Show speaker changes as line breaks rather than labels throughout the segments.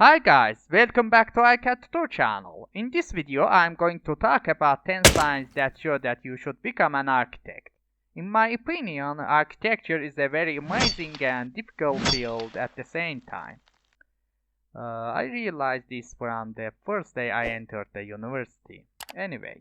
Hi guys, welcome back to iCADTUTOR channel. In this video, I'm going to talk about 10 signs that show that you should become an architect. In my opinion, architecture is a very amazing and difficult field at the same time. I realized this from the first day I entered the university. Anyway,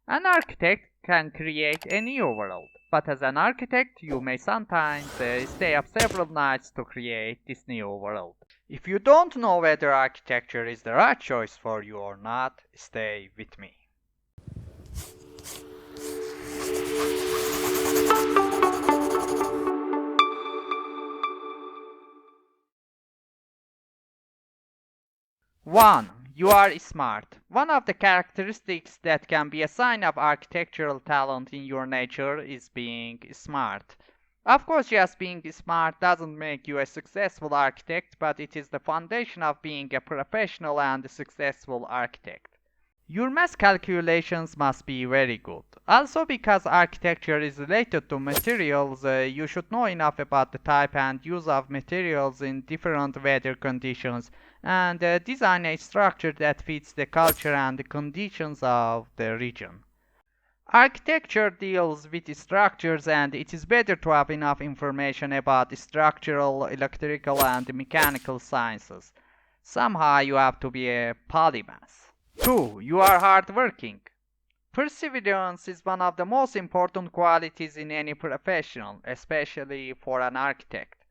an architect can create a new world, but as an architect, you may sometimes stay up several nights to create this new world. If you don't know whether architecture is the right choice for you or not, stay with me. One, you are smart. One of the characteristics that can be a sign of architectural talent in your nature is being smart. Of course, just being smart doesn't make you a successful architect, but it is the foundation of being a professional and successful architect. Your math calculations must be very good. Also, because architecture is related to materials, you should know enough about the type and use of materials in different weather conditions and design a structure that fits the culture and the conditions of the region. Architecture deals with structures, and it is better to have enough information about structural, electrical, and mechanical sciences. Somehow you have to be a polymath. 2. You are hardworking. Perseverance is one of the most important qualities in any profession, especially for an architect.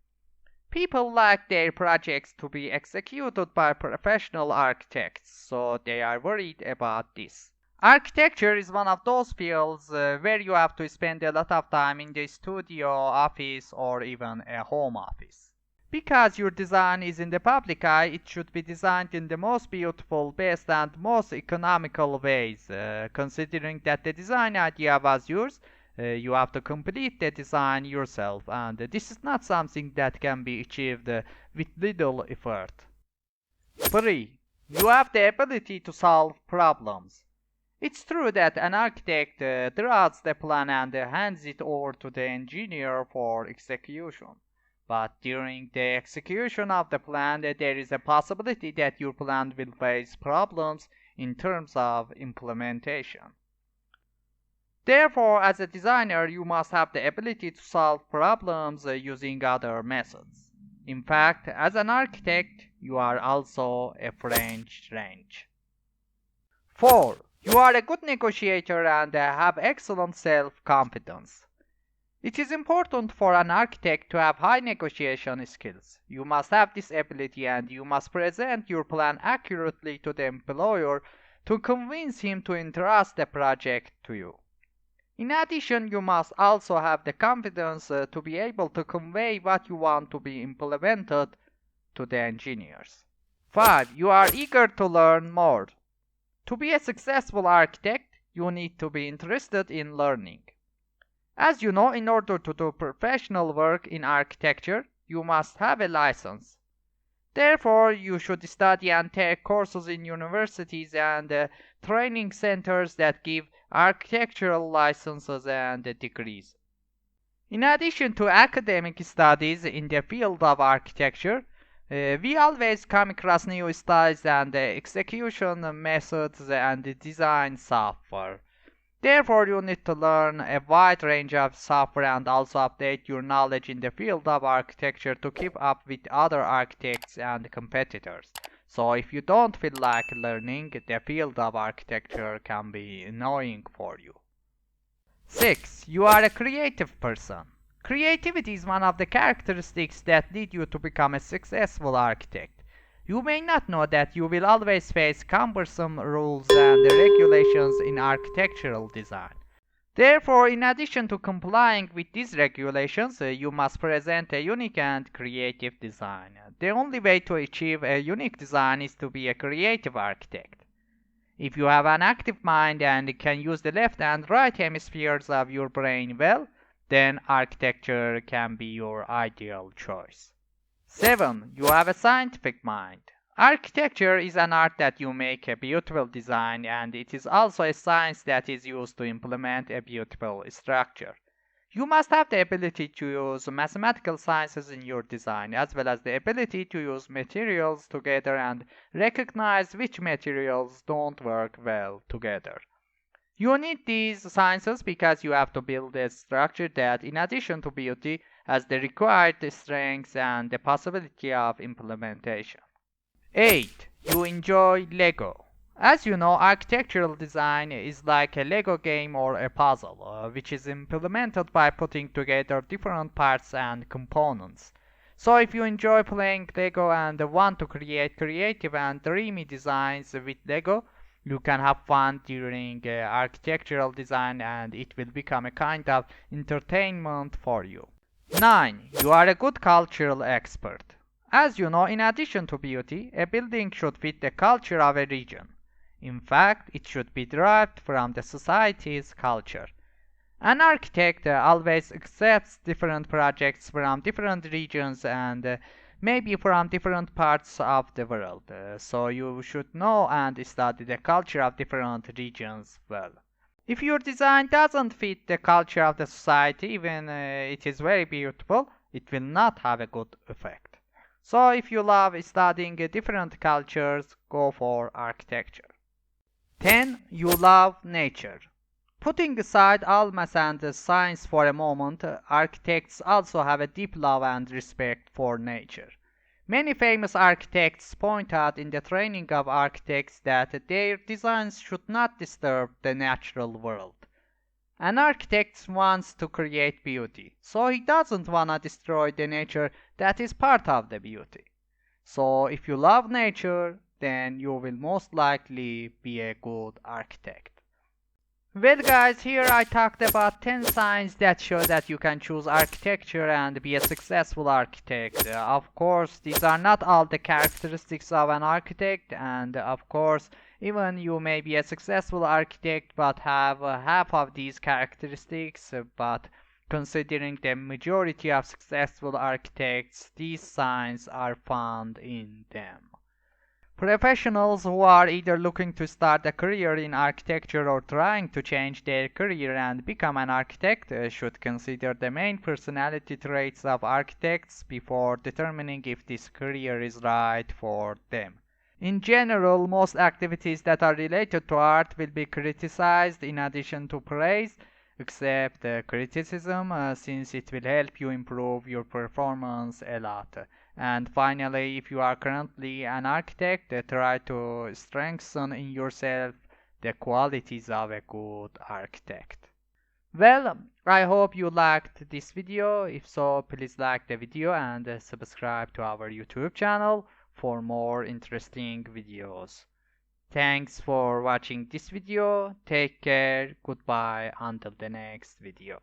People like their projects to be executed by professional architects, so they are worried about this. Architecture is one of those fields where you have to spend a lot of time in the studio, office, or even a home office. Because your design is in the public eye, it should be designed in the most beautiful, best, and most economical ways. Considering that the design idea was yours, you have to complete the design yourself, and this is not something that can be achieved with little effort. 3. You have the ability to solve problems. It's true that an architect draws the plan and hands it over to the engineer for execution. But during the execution of the plan, there is a possibility that your plan will face problems in terms of implementation. Therefore, as a designer, you must have the ability to solve problems using other methods. In fact, as an architect, you are also a French range. 4. You are a good negotiator and have excellent self-confidence. It is important for an architect to have high negotiation skills. You must have this ability and you must present your plan accurately to the employer to convince him to entrust the project to you. In addition, you must also have the confidence to be able to convey what you want to be implemented to the engineers. 5. You are eager to learn more. To be a successful architect, you need to be interested in learning. As you know, in order to do professional work in architecture, you must have a license. Therefore, you should study and take courses in universities and training centers that give architectural licenses and degrees. In addition to academic studies in the field of architecture, we always come across new styles and execution methods and design software. Therefore, you need to learn a wide range of software and also update your knowledge in the field of architecture to keep up with other architects and competitors. So if you don't feel like learning, the field of architecture can be annoying for you. 6. You are a creative person. Creativity is one of the characteristics that lead you to become a successful architect. You may not know that you will always face cumbersome rules and regulations in architectural design. Therefore, in addition to complying with these regulations, you must present a unique and creative design. The only way to achieve a unique design is to be a creative architect. If you have an active mind and can use the left and right hemispheres of your brain well, then architecture can be your ideal choice. 7. You have a scientific mind. Architecture is an art that you make a beautiful design, and it is also a science that is used to implement a beautiful structure. You must have the ability to use mathematical sciences in your design, as well as the ability to use materials together and recognize which materials don't work well together. You need these sciences because you have to build a structure that, in addition to beauty, has the required strengths and the possibility of implementation. 8. You enjoy Lego. As you know, architectural design is like a Lego game or a puzzle, which is implemented by putting together different parts and components. So if you enjoy playing Lego and want to create creative and dreamy designs with Lego, you can have fun during architectural design and it will become a kind of entertainment for you. 9. You are a good cultural expert. As you know, in addition to beauty, a building should fit the culture of a region. In fact, it should be derived from the society's culture. An architect always accepts different projects from different regions and maybe from different parts of the world. So you should know and study the culture of different regions well. If your design doesn't fit the culture of the society, even it is very beautiful, it will not have a good effect. So if you love studying different cultures, go for architecture. 10. You love nature. Putting aside all math and science for a moment, architects also have a deep love and respect for nature. Many famous architects point out in the training of architects that their designs should not disturb the natural world. An architect wants to create beauty, so he doesn't want to destroy the nature that is part of the beauty. So if you love nature, then you will most likely be a good architect. Well guys, here I talked about 10 signs that show that you can choose architecture and be a successful architect. Of course, these are not all the characteristics of an architect, and of course, even you may be a successful architect but have half of these characteristics, but considering the majority of successful architects, these signs are found in them. Professionals who are either looking to start a career in architecture or trying to change their career and become an architect should consider the main personality traits of architects before determining if this career is right for them. In general, most activities that are related to art will be criticized in addition to praise, except criticism, since it will help you improve your performance a lot. And finally, if you are currently an architect, try to strengthen in yourself the qualities of a good architect. Well, I hope you liked this video. If so, please like the video and subscribe to our YouTube channel for more interesting videos. Thanks for watching this video. Take care. Goodbye until the next video.